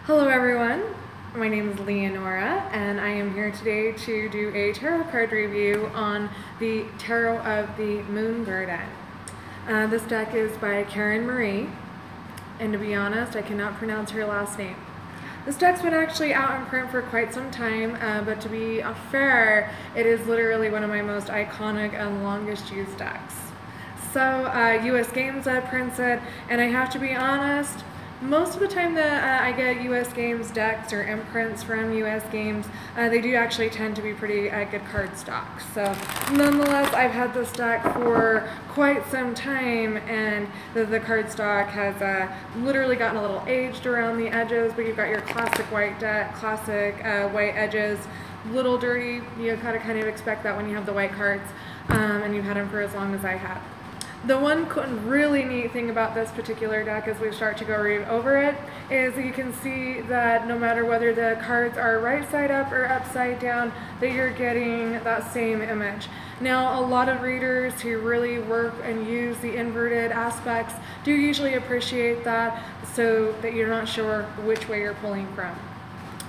Hello everyone, my name is Leonora and I am here today to do a tarot card review on the Tarot of the Moon Garden. This deck is by Karen Marie, and to be honest, I cannot pronounce her last name. This deck's been actually out in print for quite some time, but to be fair, it is literally one of my most iconic and longest used decks. So US Games prints it, and I have to be honest, most of the time that I get US Games decks or imprints from US Games, they do actually tend to be pretty good card stock. So nonetheless, I've had this deck for quite some time, and the card stock has literally gotten a little aged around the edges, but you've got your classic white deck, classic white edges, little dirty. You kind of expect that when you have the white cards, and you've had them for as long as I have. The one really neat thing about this particular deck as we start to go over it is you can see that no matter whether the cards are right side up or upside down, that you're getting that same image. Now, a lot of readers who really work and use the inverted aspects do usually appreciate that, so that you're not sure which way you're pulling from.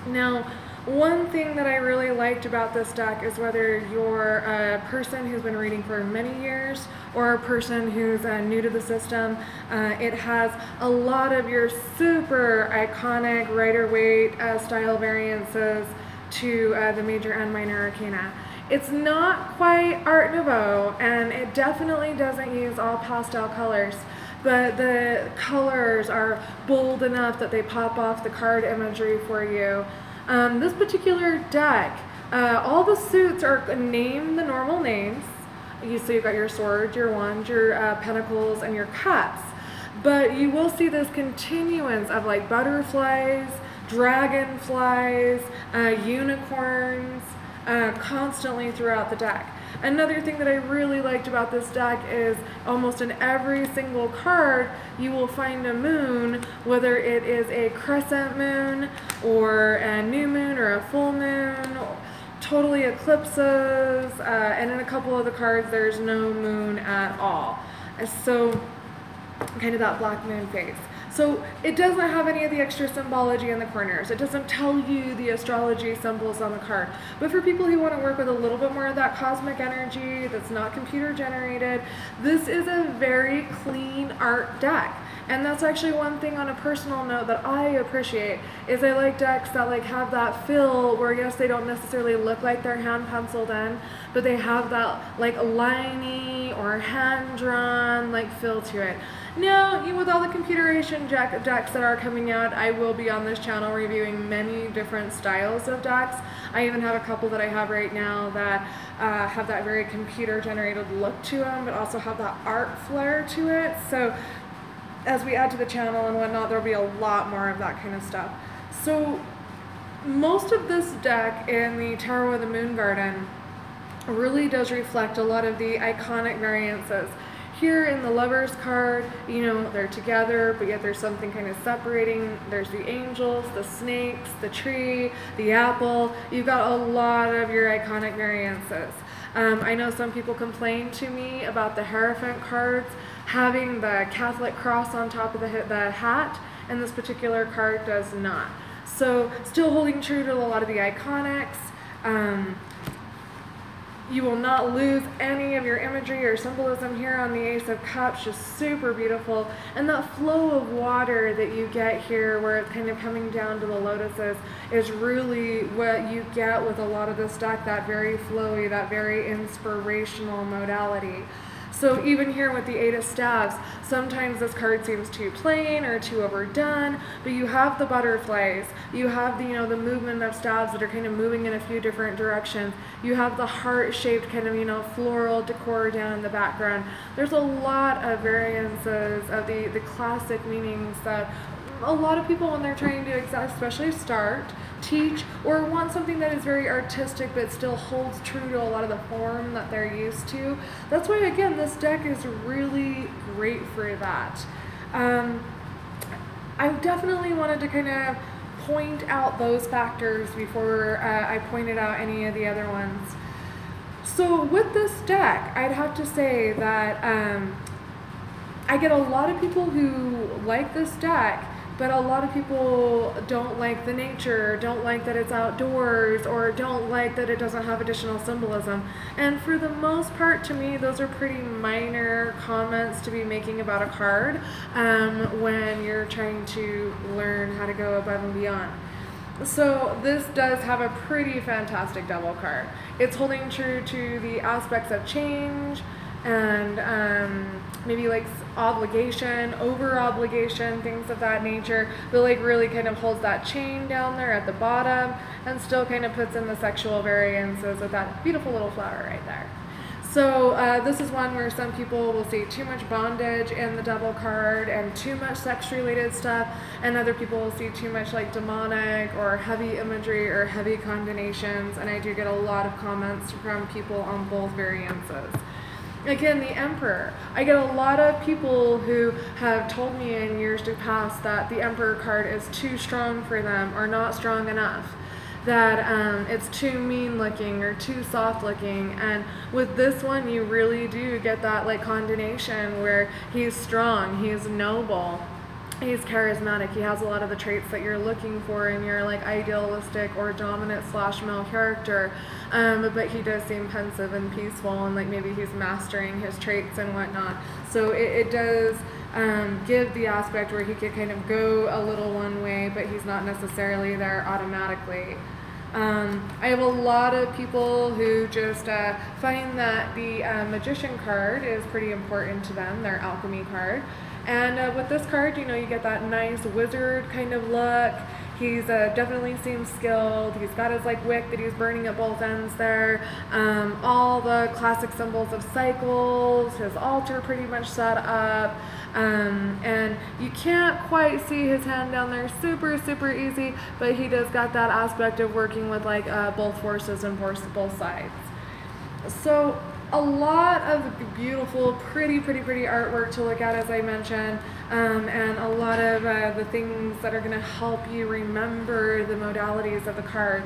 Now, one thing that I really liked about this deck is whether you're a person who's been reading for many years or a person who's new to the system, it has a lot of your super iconic Rider-Waite style variances to the major and minor arcana. It's not quite Art Nouveau, and it definitely doesn't use all pastel colors, but the colors are bold enough that they pop off the card imagery for you. This particular deck, all the suits are named the normal names. So you've got your swords, your wands, your pentacles, and your cups. But you will see this continuance of like butterflies, dragonflies, unicorns, constantly throughout the deck. Another thing that I really liked about this deck is almost in every single card you will find a moon, whether it is a crescent moon or a new moon or a full moon, totally eclipses, and in a couple of the cards there's no moon at all. So kind of that black moon phase. So it doesn't have any of the extra symbology in the corners. It doesn't tell you the astrology symbols on the card. But for people who want to work with a little bit more of that cosmic energy that's not computer generated, this is a very clean art deck. And that's actually one thing on a personal note that I appreciate, is I like decks that like have that feel where yes, they don't necessarily look like they're hand penciled in, but they have that like liney or hand drawn like feel to it. Now, with all the computeration decks that are coming out, I will be on this channel reviewing many different styles of decks. I even have a couple that I have right now that have that very computer generated look to them, but also have that art flair to it. So as we add to the channel and whatnot, there'll be a lot more of that kind of stuff. So most of this deck in the Tarot of the Moon Garden really does reflect a lot of the iconic variances. Here in the Lovers card, you know, they're together, but yet there's something kind of separating. There's the angels, the snakes, the tree, the apple. You've got a lot of your iconic variances. I know some people complain to me about the Hierophant cards having the Catholic cross on top of the hat, and this particular card does not. So still holding true to a lot of the iconics. You will not lose any of your imagery or symbolism here on the Ace of Cups, just super beautiful. And that flow of water that you get here where it's kind of coming down to the lotuses is really what you get with a lot of this deck, that very flowy, that very inspirational modality. So even here with the Eight of Staves, sometimes this card seems too plain or too overdone, but you have the butterflies, you have the, the movement of staves that are kind of moving in a few different directions, you have the heart-shaped kind of, floral decor down in the background. There's a lot of variances of the classic meanings that a lot of people, when they're trying to especially start, teach, or want something that is very artistic but still holds true to a lot of the form that they're used to. That's why, again, this deck is really great for that. I definitely wanted to kind of point out those factors before I pointed out any of the other ones. So with this deck, I'd have to say that I get a lot of people who like this deck but a lot of people don't like the nature, don't like that it's outdoors, or don't like that it doesn't have additional symbolism. And for the most part, to me, those are pretty minor comments to be making about a card when you're trying to learn how to go above and beyond. So this does have a pretty fantastic devil card. It's holding true to the aspects of change and maybe like obligation, over obligation, things of that nature, but like really kind of holds that chain down there at the bottom and still kind of puts in the sexual variances with that beautiful little flower right there. So this is one where some people will see too much bondage in the devil card and too much sex related stuff, and other people will see too much like demonic or heavy imagery or heavy condemnations, and I do get a lot of comments from people on both variances. Again, the Emperor. I get a lot of people who have told me in years to past that the Emperor card is too strong for them or not strong enough, that it's too mean looking or too soft looking. And with this one, you really do get that like condemnation where he's strong, he's noble, he's charismatic, he has a lot of the traits that you're looking for in your like idealistic or dominant / male character, but he does seem pensive and peaceful, and like maybe he's mastering his traits and whatnot. So it does give the aspect where he could kind of go a little one way, but he's not necessarily there automatically. I have a lot of people who just find that the Magician card is pretty important to them, their alchemy card. And with this card, you know, you get that nice wizard kind of look. He's definitely seems skilled. He's got his like wick that he's burning at both ends there. All the classic symbols of cycles, his altar pretty much set up. And you can't quite see his hand down there super easy, but he does got that aspect of working with like both forces and both sides. So a lot of beautiful, pretty artwork to look at, as I mentioned, and a lot of the things that are going to help you remember the modalities of the cards.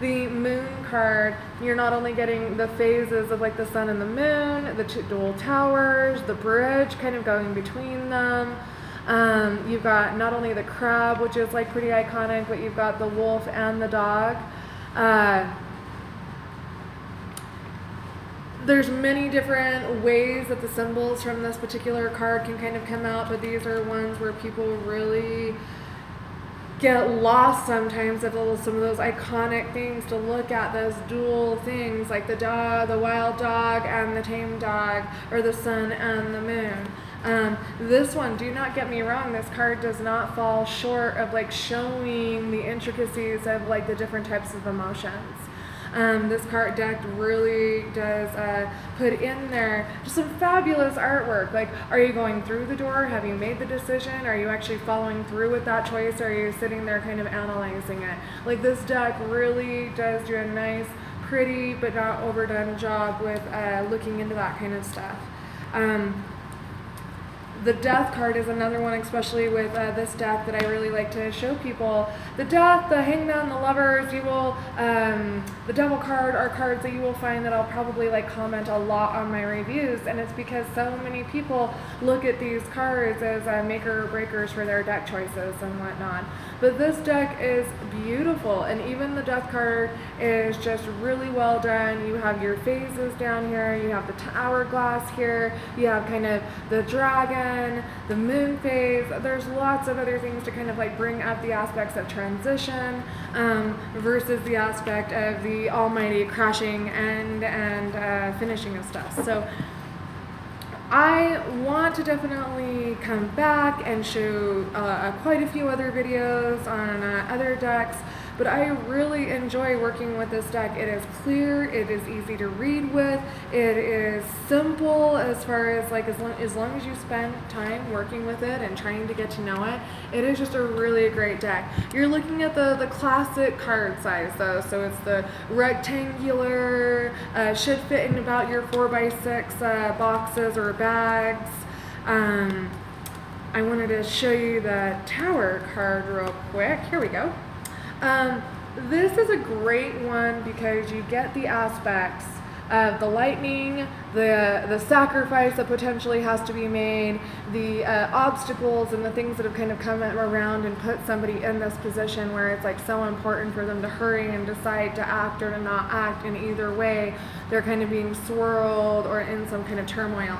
The Moon card, you're not only getting the phases of like the sun and the moon, the dual towers, the bridge kind of going between them. You've got not only the crab, which is like pretty iconic, but you've got the wolf and the dog. There's many different ways that the symbols from this particular card can kind of come out, but these are ones where people really get lost sometimes of some of those iconic things to look at, those dual things like the dog, the wild dog and the tame dog, or the sun and the moon. This one, do not get me wrong, this card does not fall short of like showing the intricacies of like the different types of emotions. This card deck really does put in there just some fabulous artwork. Like, are you going through the door? Have you made the decision? Are you actually following through with that choice? Or are you sitting there kind of analyzing it? Like, this deck really does do a nice, pretty, but not overdone job with looking into that kind of stuff. The Death card is another one, especially with this deck, that I really like to show people. The Death, the Hangman, the Lovers, you will, the Devil card are cards that you will find that I'll probably like comment a lot on my reviews, and it's because so many people look at these cards as maker or breakers for their deck choices and whatnot. But this deck is beautiful, and even the Death card is just really well done. You have your phases down here, you have the hourglass here, you have kind of the dragon, the moon phase. There's lots of other things to kind of like bring up the aspects of transition versus the aspect of the almighty crashing and finishing of stuff. So I want to definitely come back and show quite a few other videos on other decks, but I really enjoy working with this deck. It is clear, it is easy to read with, it is simple as far as like as long as you spend time working with it and trying to get to know it, it is just a really great deck. You're looking at the classic card size though, so it's the rectangular, should fit in about your 4x6 boxes or bags. I wanted to show you the Tower card real quick. Here we go. This is a great one because you get the aspects of the lightning, the sacrifice that potentially has to be made, the obstacles and the things that have kind of come around and put somebody in this position where it's like so important for them to hurry and decide to act or to not act. In either way, they're kind of being swirled or in some kind of turmoil.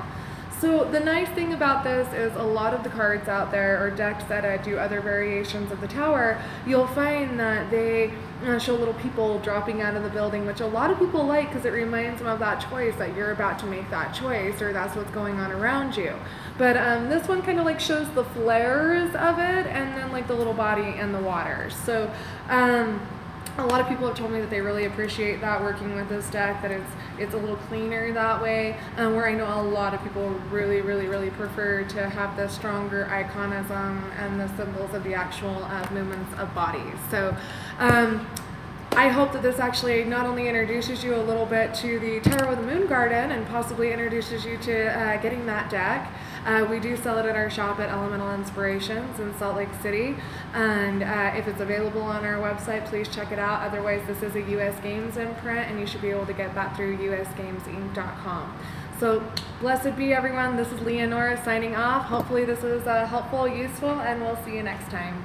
So the nice thing about this is a lot of the cards out there, or decks that do other variations of the tower, you'll find that they show little people dropping out of the building, which a lot of people like because it reminds them of that choice, that you're about to make that choice, or that's what's going on around you. But this one kind of like shows the flares of it, and then like the little body in the water. So a lot of people have told me that they really appreciate that working with this deck, that it's a little cleaner that way, where I know a lot of people really prefer to have the stronger iconism and the symbols of the actual movements of bodies. So I hope that this actually not only introduces you a little bit to the Tarot of the Moon Garden and possibly introduces you to getting that deck. We do sell it at our shop at Elemental Inspirations in Salt Lake City, and if it's available on our website, please check it out. Otherwise, this is a US Games imprint, and you should be able to get that through usgamesinc.com. So blessed be everyone. This is Leonora signing off. Hopefully this was helpful, useful, and we'll see you next time.